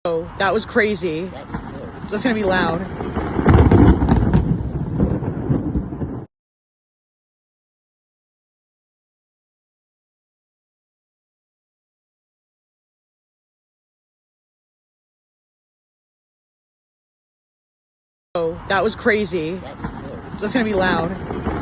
Oh, that was crazy. That's gonna be loud. Oh, that was crazy. That's gonna be loud.